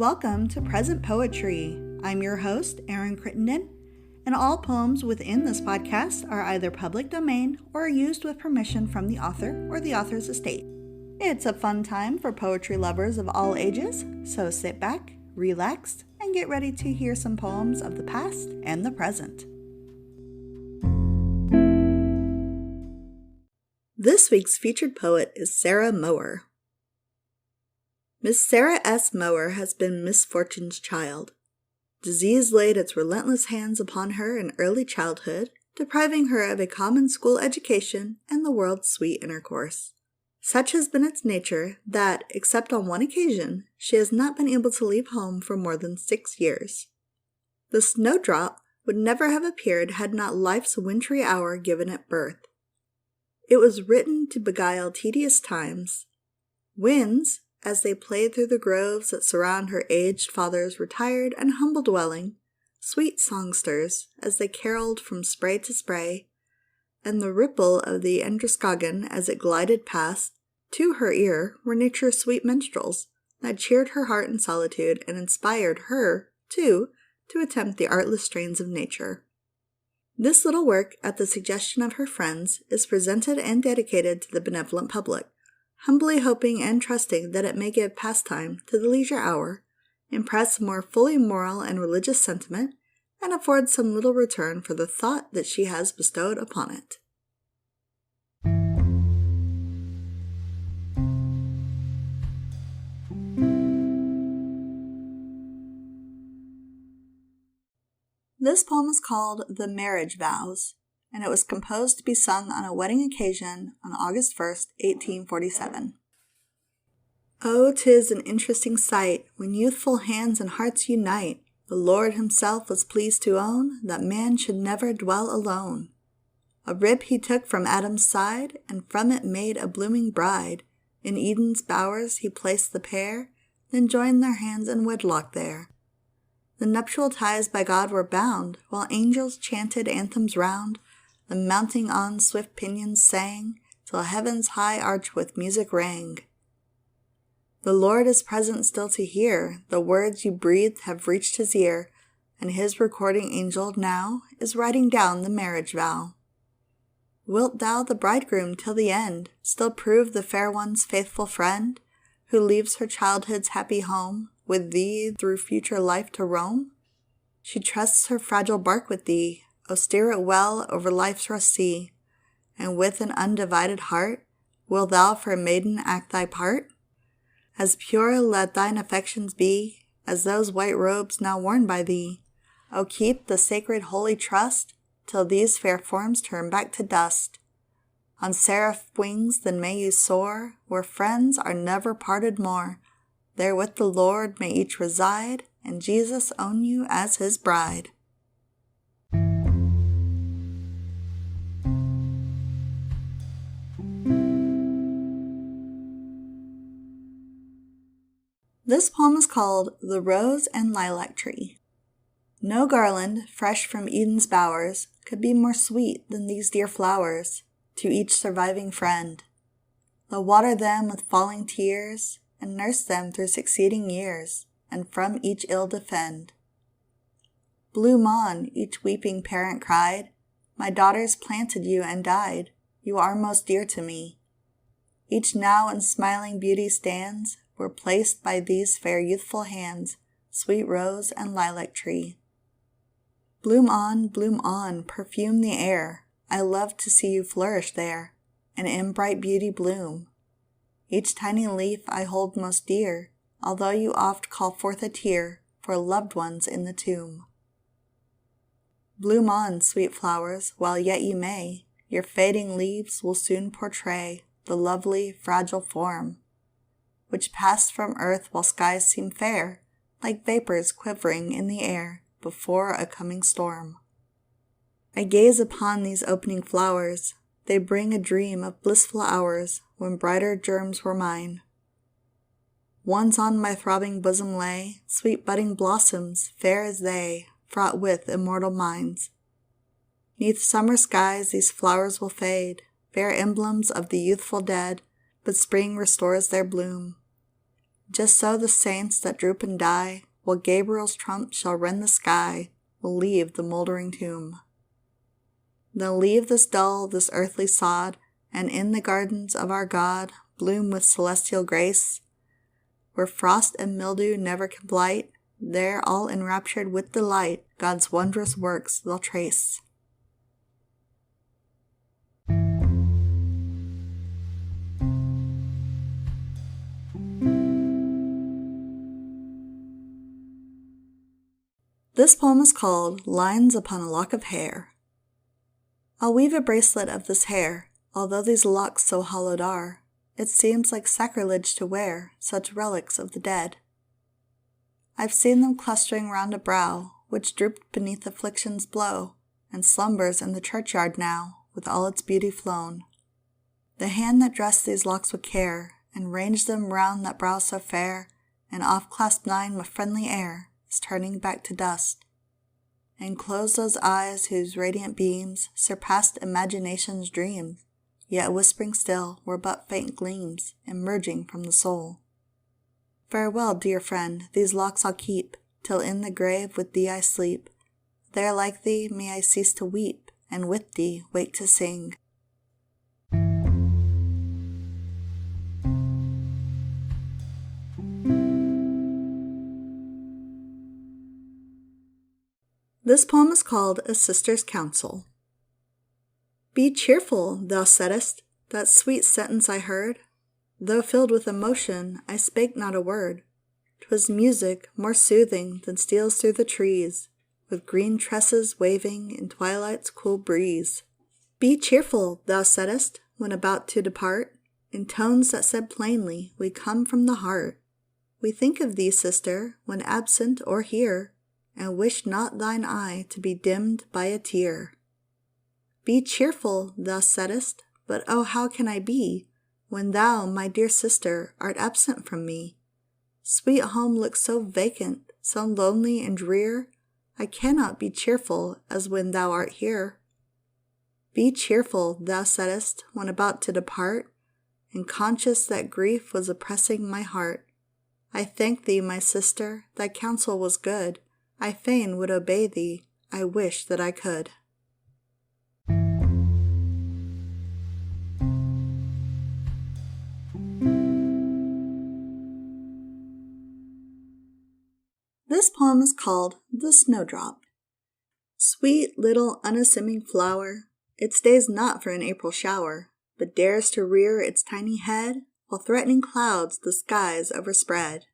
Welcome to Present Poetry. I'm your host, Erin Crittenden, and all poems within this podcast are either public domain or used with permission from the author or the author's estate. It's a fun time for poetry lovers of all ages, so sit back, relax, and get ready to hear some poems of the past and the present. This week's featured poet is Sarah Mower. Miss Sarah S. Mower has been misfortune's child. Disease laid its relentless hands upon her in early childhood, depriving her of a common school education and the world's sweet intercourse. Such has been its nature that, except on one occasion, she has not been able to leave home for more than 6 years. The snowdrop would never have appeared had not life's wintry hour given it birth. It was written to beguile tedious times. Winds, as they played through the groves that surround her aged father's retired and humble dwelling, sweet songsters, as they caroled from spray to spray, and the ripple of the Androscoggin as it glided past, to her ear were nature's sweet minstrels that cheered her heart in solitude and inspired her, too, to attempt the artless strains of nature. This little work, at the suggestion of her friends, is presented and dedicated to the benevolent public, humbly hoping and trusting that it may give pastime to the leisure hour, impress more fully moral and religious sentiment, and afford some little return for the thought that she has bestowed upon it. This poem is called The Marriage Vows, and it was composed to be sung on a wedding occasion on August 1st, 1847. Oh, 'tis an interesting sight, when youthful hands and hearts unite. The Lord himself was pleased to own that man should never dwell alone. A rib he took from Adam's side, and from it made a blooming bride. In Eden's bowers he placed the pair, then joined their hands in wedlock there. The nuptial ties by God were bound, while angels chanted anthems round. The mounting on swift pinions sang, till heaven's high arch with music rang. The Lord is present still to hear, the words you breathed have reached his ear, and his recording angel now is writing down the marriage vow. Wilt thou, the bridegroom till the end, still prove the fair one's faithful friend, who leaves her childhood's happy home, with thee through future life to roam? She trusts her fragile bark with thee, O steer it well over life's rough sea, and with an undivided heart, wilt thou for a maiden act thy part? As pure let thine affections be, as those white robes now worn by thee. O keep the sacred holy trust, till these fair forms turn back to dust. On seraph wings then may you soar, where friends are never parted more. There with the Lord may each reside, and Jesus own you as his bride. This poem is called The Rose and Lilac Tree. No garland, fresh from Eden's bowers, could be more sweet than these dear flowers, to each surviving friend. They'll water them with falling tears, and nurse them through succeeding years, and from each ill defend. Bloom on, each weeping parent cried, my daughters planted you and died, you are most dear to me. Each now in smiling beauty stands, were placed by these fair youthful hands, sweet rose and lilac tree. Bloom on, perfume the air, I love to see you flourish there, and in bright beauty bloom. Each tiny leaf I hold most dear, although you oft call forth a tear for loved ones in the tomb. Bloom on, sweet flowers, while yet you may, your fading leaves will soon portray the lovely, fragile form, which passed from earth while skies seem fair, like vapors quivering in the air before a coming storm. I gaze upon these opening flowers, they bring a dream of blissful hours when brighter germs were mine. Once on my throbbing bosom lay sweet budding blossoms, fair as they, fraught with immortal minds. 'Neath summer skies these flowers will fade, fair emblems of the youthful dead, but spring restores their bloom. Just so the saints that droop and die, while Gabriel's trump shall rend the sky, will leave the moldering tomb. They'll leave this dull, this earthly sod, and in the gardens of our God bloom with celestial grace. Where frost and mildew never can blight, there all enraptured with delight God's wondrous works they'll trace. This poem is called Lines Upon a Lock of Hair. I'll weave a bracelet of this hair, although these locks so hollowed are, it seems like sacrilege to wear such relics of the dead. I've seen them clustering round a brow, which drooped beneath affliction's blow, and slumbers in the churchyard now, with all its beauty flown. The hand that dressed these locks with care, and ranged them round that brow so fair, and off-clasped nine with friendly air, is turning back to dust. And closed those eyes whose radiant beams surpassed imagination's dreams, yet whispering still were but faint gleams emerging from the soul. Farewell, dear friend, these locks I'll keep, till in the grave with thee I sleep. There like thee may I cease to weep, and with thee wake to sing. This poem is called A Sister's Counsel. Be cheerful, thou saidst, that sweet sentence I heard. Though filled with emotion, I spake not a word. 'Twas music more soothing than steals through the trees, with green tresses waving in twilight's cool breeze. Be cheerful, thou saidst, when about to depart, in tones that said plainly, we come from the heart. We think of thee, sister, when absent or here, and wish not thine eye to be dimmed by a tear. Be cheerful, thou saidst, but oh, how can I be, when thou, my dear sister, art absent from me? Sweet home looks so vacant, so lonely and drear, I cannot be cheerful as when thou art here. Be cheerful, thou saidst, when about to depart, and conscious that grief was oppressing my heart. I thank thee, my sister, thy counsel was good. I fain would obey thee, I wish that I could. This poem is called The Snowdrop. Sweet little unassuming flower, it stays not for an April shower, but dares to rear its tiny head while threatening clouds the skies overspread.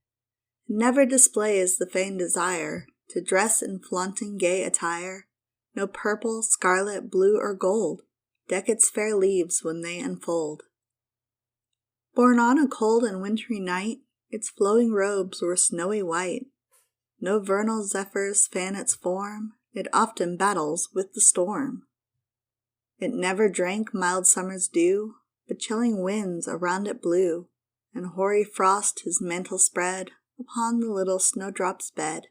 It never displays the feigned desire to dress in flaunting gay attire. No purple, scarlet, blue, or gold deck its fair leaves when they unfold. Born on a cold and wintry night, its flowing robes were snowy white. No vernal zephyrs fan its form, it often battles with the storm. It never drank mild summer's dew, but chilling winds around it blew, and hoary frost his mantle spread upon the little snowdrop's bed.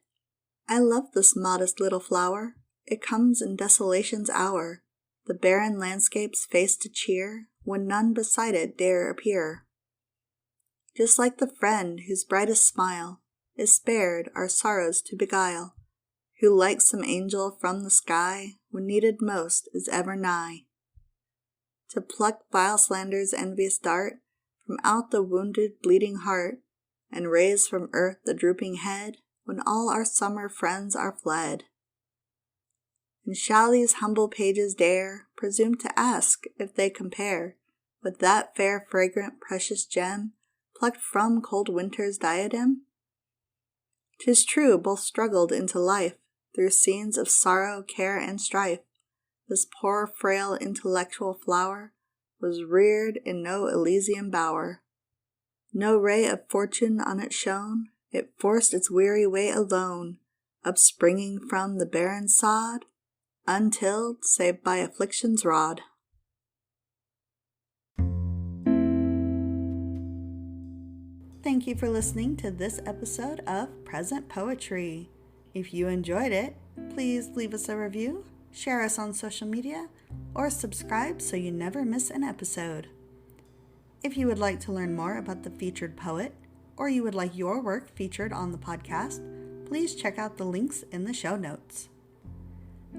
I love this modest little flower, it comes in desolation's hour, the barren landscape's face to cheer, when none beside it dare appear. Just like the friend whose brightest smile is spared our sorrows to beguile, who like some angel from the sky, when needed most is ever nigh. To pluck vile slander's envious dart from out the wounded bleeding heart, and raise from earth the drooping head, when all our summer friends are fled. And shall these humble pages dare presume to ask if they compare with that fair fragrant precious gem plucked from cold winter's diadem? 'Tis true both struggled into life through scenes of sorrow, care, and strife. This poor frail intellectual flower was reared in no Elysian bower. No ray of fortune on it shone, it forced its weary way alone, upspringing from the barren sod, untilled save by affliction's rod. Thank you for listening to this episode of Present Poetry. If you enjoyed it, please leave us a review, share us on social media, or subscribe so you never miss an episode. If you would like to learn more about the featured poet, or you would like your work featured on the podcast, please check out the links in the show notes.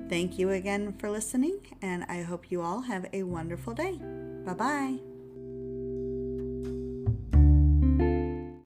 Thank you again for listening, and I hope you all have a wonderful day. Bye-bye.